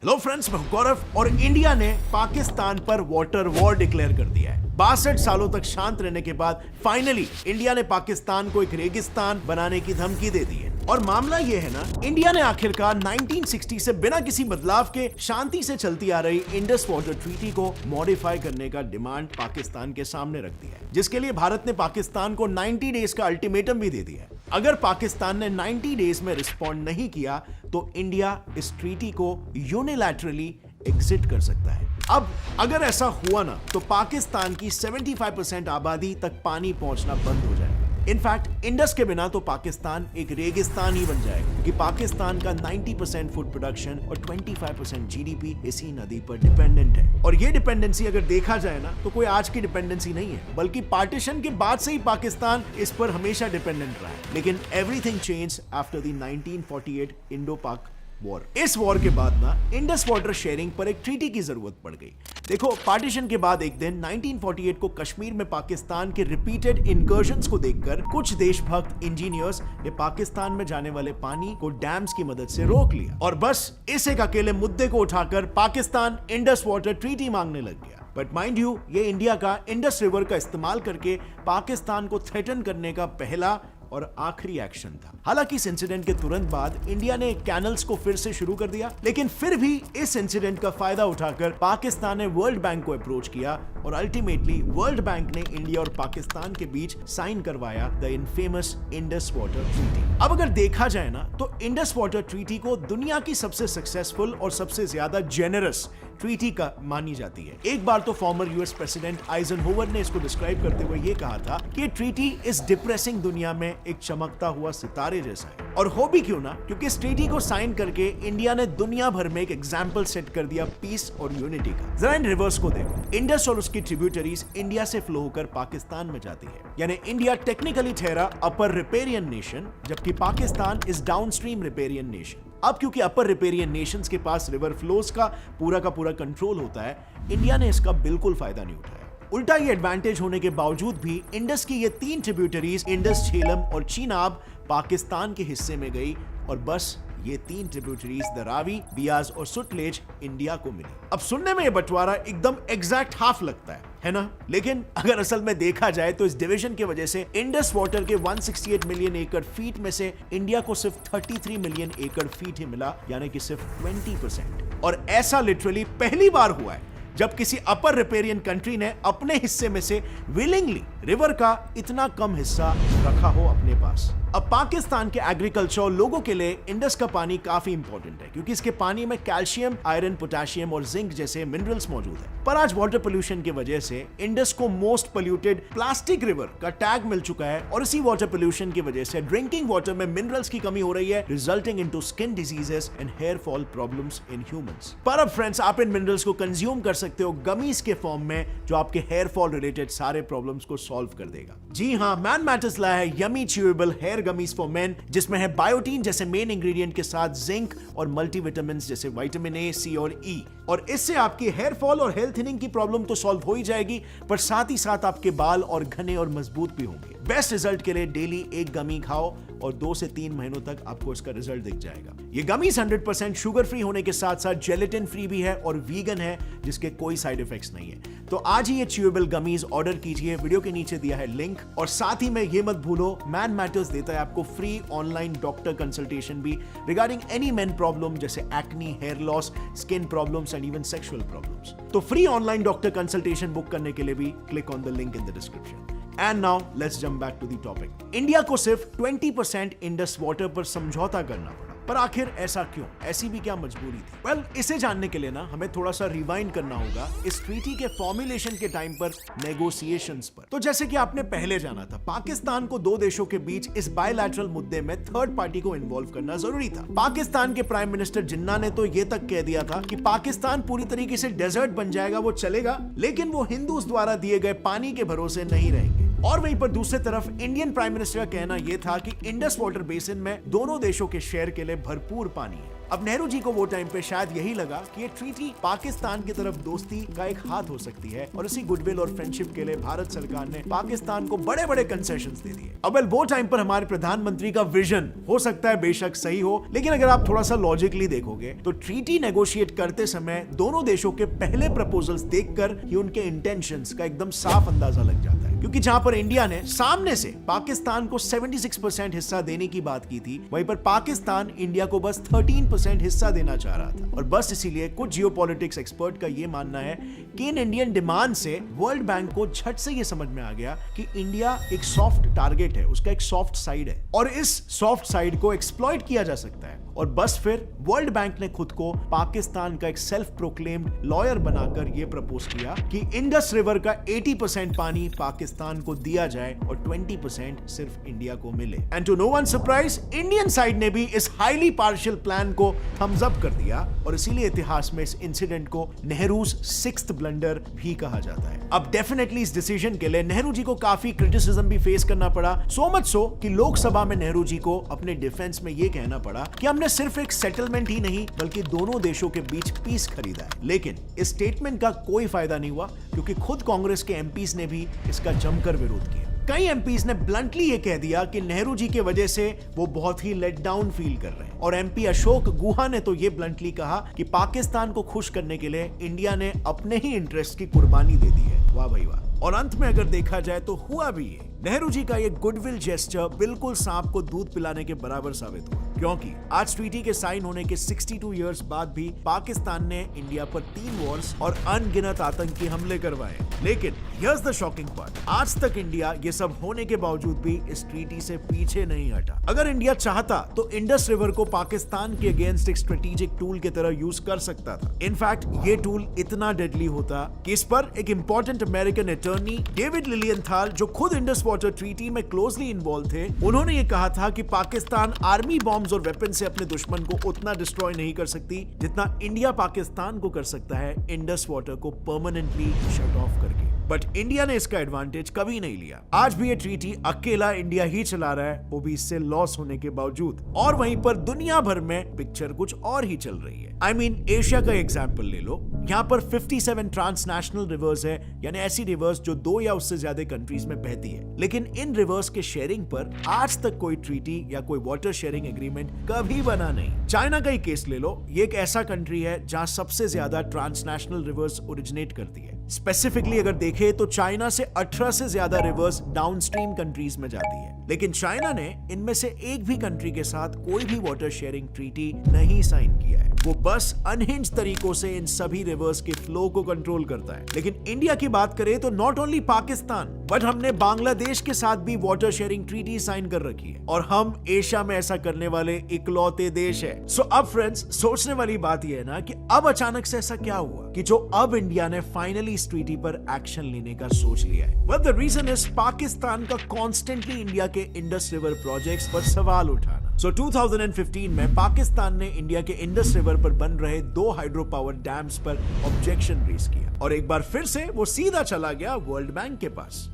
Hello friends, मैं हूं गौरव और इंडिया ने पाकिस्तान पर वाटर वॉर डिक्लेयर कर दिया है। 62 सालों तक शांत रहने के बाद फाइनली इंडिया ने पाकिस्तान को एक रेगिस्तान बनाने की धमकी दे दी है। और मामला यह है ना, इंडिया ने आखिरकार 1960 से बिना किसी बदलाव के शांति से चलती आ रही इंडस वाटर ट्रीटी को मॉडिफाई करने का डिमांड पाकिस्तान के सामने रख दिया है, जिसके लिए भारत ने पाकिस्तान को 90 डेज का अल्टीमेटम भी दे दिया है। अगर पाकिस्तान ने 90 डेज में रिस्पॉन्ड नहीं किया तो इंडिया इस ट्रीटी को यूनिलैटरली एग्जिट कर सकता है। अब अगर ऐसा हुआ ना तो पाकिस्तान की 75% आबादी तक पानी पहुंचना बंद हो जाएगा। इनफैक्ट इंडस के बिना तो पाकिस्तान एक रेगिस्तान ही बन जाएगा, कि पाकिस्तान का 90% फूड प्रोडक्शन और 25% जीडीपी इसी नदी पर डिपेंडेंट है। और ये डिपेंडेंसी अगर देखा जाए ना तो कोई आज की डिपेंडेंसी नहीं है, बल्कि पार्टीशन के बाद से ही पाकिस्तान इस पर हमेशा डिपेंडेंट रहा है। लेकिन everything change after the 1948 Indo पाक वॉर। इस वॉर के बाद ना इंडस वाटर शेयरिंग पर एक ट्रीटी की जरूरत पड़ गई। देखो, पार्टीशन के बाद एक दिन 1948 को कश्मीर में पाकिस्तान के रिपीटेड इनकर्जन्स को देखकर कुछ देशभक्त इंजीनियर्स ने पाकिस्तान में जाने वाले पानी को डैम्स की मदद से रोक लिया और बस इस एक अकेले मुद्दे को उठाकर पाकिस्तान इंडस वाटर ट्रीटी मांगने लग गया। बट माइंड यू, ये इंडिया का इंडस रिवर का इस्तेमाल करके पाकिस्तान को थ्रेटन करने का पहला और आखिरी एक्शन था। हालांकि इस इंसिडेंट के तुरंत बाद इंडिया ने कैनल्स को फिर से शुरू कर दिया, लेकिन फिर भी इस इंसिडेंट का फायदा उठाकर पाकिस्तान ने वर्ल्ड बैंक को अप्रोच किया और अल्टीमेटली वर्ल्ड बैंक ने इंडिया और पाकिस्तान के बीच साइन करवाया the infamous Indus water treaty. अब अगर देखा जाए ना तो इंडस वाटर ट्रीटी को दुनिया की सबसे सक्सेसफुल और सबसे ज्यादा जेनरस ट्रीटी का मानी जाती है। एक बार तो फॉर्मर यूएस प्रेसिडेंट आइजनहोवर ने इसको डिस्क्राइब करते हुए ये कहा था कि ट्रीटी इस डिप्रेसिंग दुनिया में एक चमकता हुआ सितारे जैसा है। और हो भी क्यों ना, क्योंकि इस ट्रीटी को साइन करके इंडिया ने दुनिया भर में एक एग्जाम्पल सेट कर दिया पीस और यूनिटी का। जरा इन रिवर्स को देखो, इंडस और उसकी ट्रिब्यूटरीज इंडिया से फ्लो होकर पाकिस्तान में जाती है, यानी इंडिया टेक्निकली ठहरा अपर रिपेरियन नेशन, जबकि Pakistan is downstream riparian nation. अब क्योंकि अपर रिपेरियन नेशंस के पास रिवर फ्लोज का पूरा कंट्रोल होता है, इंडिया ने इसका बिल्कुल फायदा नहीं उठाया। उल्टा ये एडवांटेज होने के बावजूद भी इंडस की ये तीन ट्रिब्यूटरीज इंडस, झेलम और चीनाब पाकिस्तान के हिस्से में गई और बस ये तीन ट्रिब्यूटरीज द रावी, बियाज और सुतलेज इंडिया को मिली। अब सुनने में ये बंटवारा एकदम एग्जैक्ट हाफ लगता है ना? लेकिन अगर असल में देखा जाए तो इस डिवीजन की वजह से इंडस वाटर के 168 मिलियन एकड़ फीट में से इंडिया को सिर्फ 33 मिलियन एकड़ फीट ही मिला, यानी कि सिर्फ 20%। और ऐसा लिटरली पहली बार हुआ है जब किसी अपर रिपेरियन कंट्री ने अपने हिस्से में से विलिंगली रिवर का इतना कम हिस्सा रखा हो अपने पास। अब पाकिस्तान के एग्रीकल्चर और लोगों के लिए इंडस का पानी काफी इंपॉर्टेंट है, क्योंकि इसके पानी में कैल्शियम, आयरन, पोटेशियम और जिंक जैसे मिनरल्स मौजूद है। पर आज वाटर पोल्यूशन की वजह से इंडस को मोस्ट पोल्यूटेड प्लास्टिक रिवर का टैग मिल चुका है और इसी वाटर पोल्यूशन की वजह से ड्रिंकिंग वाटर में मिनरल्स की कमी हो रही है, resulting into skin diseases and hair fall problems in humans. पर अब फ्रेंड्स, आप इन मिनरल्स को कंज्यूम कर सकते हो गमीज के फॉर्म में, जो आपके हेयर फॉल रिलेटेड सारे प्रॉब्लम्स को सॉल्व कर देगा। जी हाँ, मैन मैटर्स लाया है yummy chewable hair gummies for men, जिसमें है बायोटीन जैसे मेन इंग्रेडिएंट के साथ जिंक और मल्टीविटामिन्स जैसे विटामिन ए, सी और ई। और इससे आपकी हेयर फॉल और हेयर थिनिंग की प्रॉब्लम तो सॉल्व हो ही जाएगी, पर साथ ही साथ आपके बाल और घने और मजबूत भी होंगे। बेस्ट रिजल्ट के लिए डेली एक गमी खाओ और 2 से 3 महीनों तक आपको इसका रिजल्ट दिख जाएगा। ये गमीज 100% शुगर फ्री होने के साथ साथ जेलेटिन फ्री भी है और वीगन है, जिसके कोई साइड इफेक्ट्स नहीं है। तो आज ही ये च्यूएबल गमीज ऑर्डर कीजिए, वीडियो के नीचे दिया है लिंक। और साथ ही में ये मत भूलो, मैन मैटर्स देता है आपको फ्री ऑनलाइन डॉक्टर कंसल्टेशन भी रिगार्डिंग एनी मेन प्रॉब्लम जैसे acne, hair loss, skin problems and even sexual problems. तो free online doctor consultation book करने के लिए भी click on the link in the description. And now let's jump back to the topic. India को सिर्फ 20% Indus water पर समझौता करना पड़ा, पर आखिर ऐसा क्यों? ऐसी भी क्या मजबूरी थी? वेल, इसे जानने के लिए ना हमें थोड़ा सा रिवाइंड करना होगा इस ट्रीटी के फॉर्मुलेशन के टाइम पर, नेगोशिएशंस पर। तो जैसे कि आपने पहले जाना था, पाकिस्तान को दो देशों के बीच इस बायलैटरल मुद्दे में थर्ड पार्टी को इन्वॉल्व करना जरूरी था। पाकिस्तान के प्राइम मिनिस्टर जिन्ना ने तो ये तक कह दिया था कि पाकिस्तान पूरी तरीके से डेजर्ट बन जाएगा, वो चलेगा, लेकिन वो हिंदूज द्वारा दिए गए पानी के भरोसे नहीं रहेंगे। और वहीं पर दूसरी तरफ इंडियन प्राइम मिनिस्टर का कहना यह था कि इंडस वाटर बेसिन में दोनों देशों के शेयर के लिए भरपूर पानी है। अब नेहरू जी को वो टाइम पे शायद यही लगा कि ये ट्रीटी पाकिस्तान की तरफ दोस्ती का एक हाथ हो सकती है और इसी गुडविल और फ्रेंडशिप के लिए भारत सरकार ने पाकिस्तान को बड़े बड़े कंसेशंस दे दिए। अब वो टाइम पर हमारे प्रधानमंत्री का विजन हो सकता है बेशक सही हो, लेकिन अगर आप थोड़ा सा लॉजिकली देखोगे तो ट्रीटी नेगोशिएट करते समय दोनों देशों के पहले प्रपोजल्स देखकर ही उनके इंटेंशंस का एकदम साफ अंदाजा लग जाता है। क्योंकि जहां पर इंडिया ने सामने से पाकिस्तान को 76% हिस्सा देने की बात की थी, वहीं पर पाकिस्तान इंडिया को बस 13% हिस्सा देना चाह रहा था। और बस इसीलिए कुछ जियोपॉलिटिक्स एक्सपर्ट का यह मानना है कि इन इंडियन डिमांड से वर्ल्ड बैंक को झट से यह समझ में आ गया कि इंडिया एक सॉफ्ट टारगेट है, उसका एक सॉफ्ट साइड है और इस सॉफ्ट साइड को एक्सप्लॉइट किया जा सकता है। और बस फिर वर्ल्ड बैंक ने खुद को पाकिस्तान का एक सेल्फ प्रोक्लेम्ड लॉयर बनाकर यह प्रपोज किया कि इंडस रिवर का 80% पानी पाकिस्तान को दिया जाए और 20% सिर्फ इंडिया को मिले। And to no one surprise, Indian side ने भी इस हाईली पार्शियल प्लान को थम्स अप कर दिया और इसीलिए इतिहास में इस इंसिडेंट को नेहरूज 6th ब्लंडर भी कहा जाता है। अब डेफिनेटली इस डिसीजन के लिए नेहरू जी को काफी क्रिटिसिज्म भी फेस करना पड़ा, सो मच सो कि लोकसभा में नेहरू जी को अपने डिफेंस में यह कहना पड़ा कि हमने सिर्फ एक सेटलमेंट ही नहीं बल्कि दोनों देशों के बीच पीस खरीदा है। लेकिन इस स्टेटमेंट का कोई फायदा नहीं हुआ क्योंकि खुद कांग्रेस के एमपीज ने भी इसका जमकर विरोध किया। कई एमपीज ने ब्लंटली ये कह दिया कि नेहरू जी की वजह से वो बहुत ही लेट डाउन फील कर रहे हैं और एमपी अशोक गुहा ने तो ये ब्लंटली कहा कि पाकिस्तान को खुश करने के लिए इंडिया ने अपने ही इंटरेस्ट की कुर्बानी दे दी है। वाह भाई वाह। और अंत में अगर देखा जाए तो हुआ भी ये, नेहरू जी का ये गुडविल जेस्चर बिल्कुल सांप को दूध पिलाने के बराबर साबित हुआ, क्योंकि आज ट्रीटी के साइन होने के 62 इयर्स बाद भी पाकिस्तान ने इंडिया पर 3 वॉर्स और अनगिनत आतंकी हमले करवाए। लेकिन हियर्स द शॉकिंग पार्ट, आज तक इंडिया ये सब होने के बावजूद भी इस ट्रीटी से पीछे नहीं हटा। अगर इंडिया चाहता तो इंडस रिवर को पाकिस्तान के अगेंस्ट एक स्ट्रेटेजिक टूल की तरह यूज कर सकता था। इनफैक्ट ये टूल इतना डेडली होता कि इस पर एक इंपॉर्टेंट अमेरिकन अटॉर्नी डेविड लिलियनथाल, जो खुद इंडस वाटर ट्रीटी में क्लोजली इन्वॉल्व थे, उन्होंने ये कहा था कि पाकिस्तान आर्मी बॉम्ब्स और वेपन से अपने दुश्मन को उतना डिस्ट्रॉय नहीं कर सकती जितना इंडिया पाकिस्तान को कर सकता है इंडस वाटर को परमानेंटली शट ऑफ करके। बट इंडिया ने इसका एडवांटेज कभी नहीं लिया। आज भी ये ट्रीटी अकेला इंडिया ही चला रहा है, वो भी इससे लॉस होने के बावजूद। और वहीं पर दुनिया भर में पिक्चर कुछ और ही चल रही है। I mean, एशिया का एग्जाम्पल ले लो, यहाँ पर 57 ट्रांसनेशनल रिवर्स है, यानी ऐसी रिवर्स जो 2 या उससे ज्यादा कंट्रीज में बहती है। लेकिन इन रिवर्स के शेयरिंग पर आज तक कोई ट्रीटी या कोई वाटर शेयरिंग एग्रीमेंट कभी बना नहीं। चाइना का ही केस ले लो, ये एक ऐसा कंट्री है जहाँ सबसे ज्यादा ट्रांसनेशनल रिवर्स ओरिजिनेट करती है। स्पेसिफिकली अगर देखें तो चाइना से 18 से ज्यादा रिवर्स डाउनस्ट्रीम कंट्रीज में जाती है, लेकिन चाइना ने इनमें से एक भी कंट्री के साथ कोई भी वाटर शेयरिंग ट्रीटी नहीं साइन किया है। वो बस अनहिंज तरीकों से इन सभी रिवर्स के फ्लो को कंट्रोल करता है। लेकिन इंडिया की बात करें तो नॉट ओनली पाकिस्तान बट हमने बांग्लादेश के साथ भी वाटर शेयरिंग ट्रीटी साइन कर रखी है और हम एशिया में ऐसा करने वाले इकलौते देश है। सो अब फ्रेंड्स, सोचने वाली बात यह है ना कि अब अचानक से ऐसा क्या हुआ कि जो अब इंडिया ने फाइनली इस ट्रीटी पर एक्शन लेने का सोच लिया है। Well, the reason is Pakistan का कॉन्स्टेंटली इंडिया के इंडस रिवर प्रोजेक्ट्स पर सवाल उठाना। सो 2015 में पाकिस्तान ने इंडिया के इंडस रिवर पर बन रहे 2 हाइड्रो पावर डैम्स पर ऑब्जेक्शन रेज किया और एक बार फिर से वो सीधा चला गया वर्ल्ड बैंक के पास।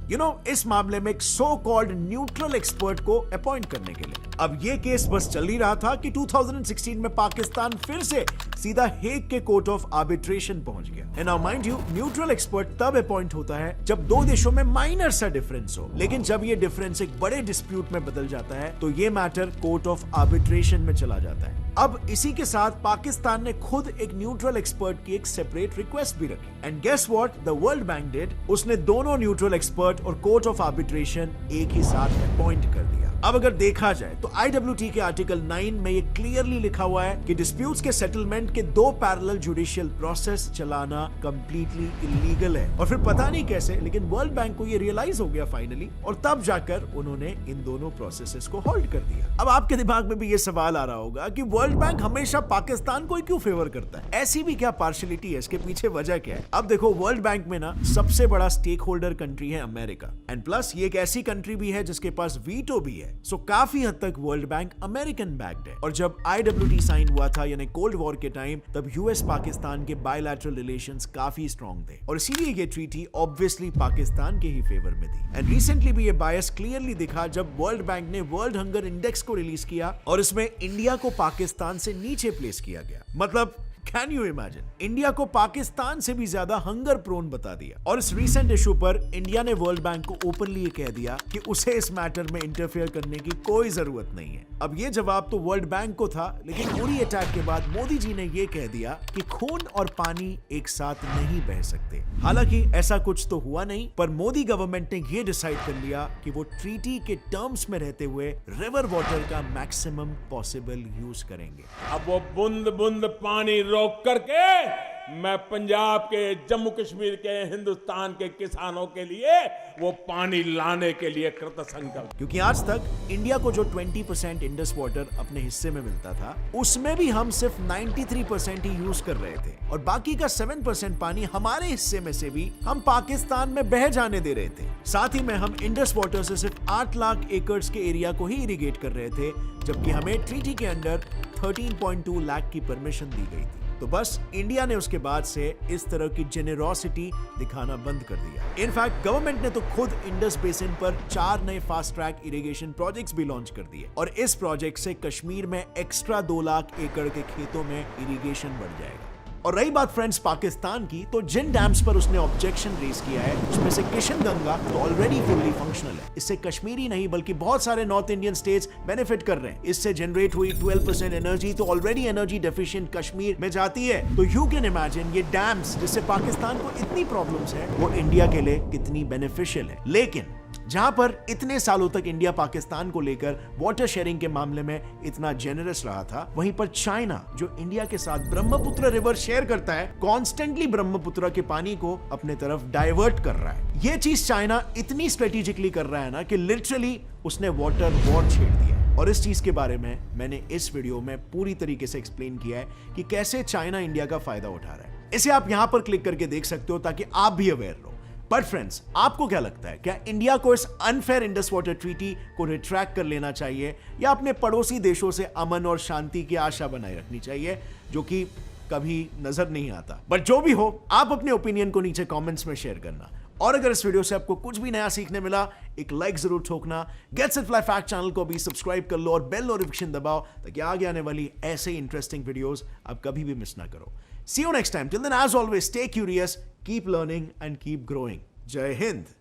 इस मामले में एक सो कॉल्ड न्यूट्रल एक्सपर्ट को अपॉइंट करने के लिए। अब ये केस बस चल ही रहा था कि 2016 में पाकिस्तान फिर से सीधा हेग के कोर्ट ऑफ आर्बिट्रेशन पहुंच गया। And now mind you, neutral expert तब अपॉइंट होता है जब 2 देशों में माइनर सा डिफरेंस हो, लेकिन जब ये डिफरेंस एक बड़े डिस्प्यूट में बदल जाता है तो ये मैटर कोर्ट ऑफ आर्बिट्रेशन में चला जाता है। अब इसी के साथ पाकिस्तान ने खुद एक न्यूट्रल एक्सपर्ट की एक सेपरेट रिक्वेस्ट भी रखी and guess what the World Bank did, उसने दोनों न्यूट्रल एक्सपर्ट और कोर्ट ऑफ आर्बिट्रेशन एक ही साथ अपॉइंट कर दिया। अब अगर देखा जाए तो IWT के आर्टिकल 9 में ये क्लियरली लिखा हुआ है कि डिस्प्यूट्स के सेटलमेंट के 2 पैरेलल जुडिशियल प्रोसेस चलाना कंप्लीटली इलीगल है। और फिर पता नहीं कैसे, लेकिन वर्ल्ड बैंक को ये रियलाइज हो गया फाइनली और तब जाकर उन्होंने इन दोनों प्रोसेसेस को होल्ड कर दिया। अब आपके दिमाग में भी ये सवाल आ रहा होगा कि वर्ल्ड बैंक हमेशा पाकिस्तान को ही क्यों फेवर करता है? ऐसी भी क्या पार्शियलिटी है? इसके पीछे वजह क्या है? अब देखो, वर्ल्ड बैंक में ना सबसे बड़ा स्टेक होल्डर कंट्री है अमेरिका एंड प्लस ये एक ऐसी कंट्री भी है जिसके पास वीटो भी है। है। सो काफी हद तक वर्ल्ड बैंक अमेरिकन बैक्ड है। और जब IWT साइन हुआ था यानी कोल्ड वॉर के टाइम, तब यूएस पाकिस्तान के बायलैटरल रिलेशंस काफी स्ट्रॉन्ग थे और इसीलिए ये ट्रीटी ऑब्वियसली पाकिस्तान के ही फेवर में थी। एंड रिसेंटली भी ये बायस क्लियरली दिखा जब वर्ल्ड बैंक ने वर्ल्ड हंगर इंडेक्स को रिलीज किया और इसमें इंडिया को पाकिस्तान से नीचे प्लेस किया गया। मतलब कैन यू इमेजिन, इंडिया को पाकिस्तान से भी ज्यादा हंगर प्रोन बता दिया। और इस रीसेंट इशू पर इंडिया ने वर्ल्ड बैंक को ओपनली कह दिया कि उसे इस मैटर में इंटरफेयर करने की कोई जरूरत नहीं है। अब ये जवाब तो वर्ल्ड बैंक को था, लेकिन उरी अटैक के बाद मोदी जी ने ये कह दिया कि खून और पानी एक साथ नहीं बह सकते। हालांकि ऐसा कुछ तो हुआ नहीं, पर मोदी गवर्नमेंट ने ये डिसाइड कर लिया कि वो ट्रीटी के टर्म्स में रहते हुए रिवर वाटर का मैक्सिमम पॉसिबल यूज करेंगे। अब वो बूंद बूंद पानी रोक करके मैं पंजाब के, जम्मू कश्मीर के, हिंदुस्तान के किसानों के लिए वो पानी लाने के लिए कृतसंकल्प। क्योंकि आज तक इंडिया को जो 20% इंडस वाटर अपने हिस्से में मिलता था, उसमें भी हम सिर्फ 93% ही यूज कर रहे थे और बाकी का 7% पानी हमारे हिस्से में से भी हम पाकिस्तान में बह जाने दे रहे थे। साथ ही में हम इंडस वाटर से सिर्फ 8 लाख एकड़ के एरिया को ही इरिगेट कर रहे थे, जबकि हमें ट्रीटी के अंडर 13.2 लाख की परमिशन दी गई थी। तो बस इंडिया ने उसके बाद से इस तरह की जेनेरोसिटी दिखाना बंद कर दिया। इनफैक्ट गवर्नमेंट ने तो खुद इंडस बेसिन पर 4 नए फास्ट ट्रैक इरिगेशन प्रोजेक्ट्स भी लॉन्च कर दिए और इस प्रोजेक्ट से कश्मीर में एक्स्ट्रा 2 लाख एकड़ के खेतों में इरिगेशन बढ़ जाएगा। और रही बात फ्रेंड्स पाकिस्तान की, तो जिन डैम्स पर उसने ऑब्जेक्शन रेज किया है उसमें से किशनगंगा तो ऑलरेडी फुल्ली फंक्शनल है। इससे कश्मीरी नहीं बल्कि बहुत सारे नॉर्थ इंडियन स्टेट्स बेनिफिट कर रहे हैं। इससे जनरेट हुई 12% एनर्जी तो ऑलरेडी एनर्जी डेफिशिएंट कश्मीर में जाती है। तो यू कैन इमेजिन ये डैम्स जिससे पाकिस्तान को इतनी प्रॉब्लम्स है वो इंडिया के लिए कितनी बेनिफिशियल है। लेकिन जहां पर इतने सालों तक इंडिया पाकिस्तान को लेकर वाटर शेयरिंग के मामले में इतना जेनरस रहा था, वहीं पर चाइना जो इंडिया के साथ ब्रह्मपुत्र रिवर शेयर करता है, कॉन्स्टेंटली ब्रह्मपुत्र के पानी को अपने तरफ डाइवर्ट कर रहा है। ये चीज चाइना इतनी स्ट्रेटेजिकली कर रहा है ना कि लिटरली उसने वाटर वॉर छेड़ दिया। और इस चीज के बारे में मैंने इस वीडियो में पूरी तरीके से एक्सप्लेन किया है कि कैसे चाइना इंडिया का फायदा उठा रहा है। इसे आप यहां पर क्लिक करके देख सकते हो ताकि आप भी अवेयर रहो। बट फ्रेंड्स, आपको क्या लगता है, क्या इंडिया को इस अनफेयर इंडस वाटर ट्रीटी को रिट्रैक्ट कर लेना चाहिए या अपने पड़ोसी देशों से अमन और शांति की आशा बनाए रखनी चाहिए, जो कि कभी नजर नहीं आता? बट जो भी हो, आप अपने ओपिनियन को नीचे कमेंट्स में शेयर करना। और अगर इस वीडियो से आपको कुछ भी नया सीखने मिला, एक लाइक जरूर ठोकना। Gets it fly fact channel को भी सब्सक्राइब कर लो और बेल नोटिफिकेशन दबाओ ताकि आगे आने वाली ऐसे ही इंटरेस्टिंग वीडियोस आप कभी भी मिस ना करो। See you next time. Till then, as always, stay curious, keep learning and keep growing. Jai Hind.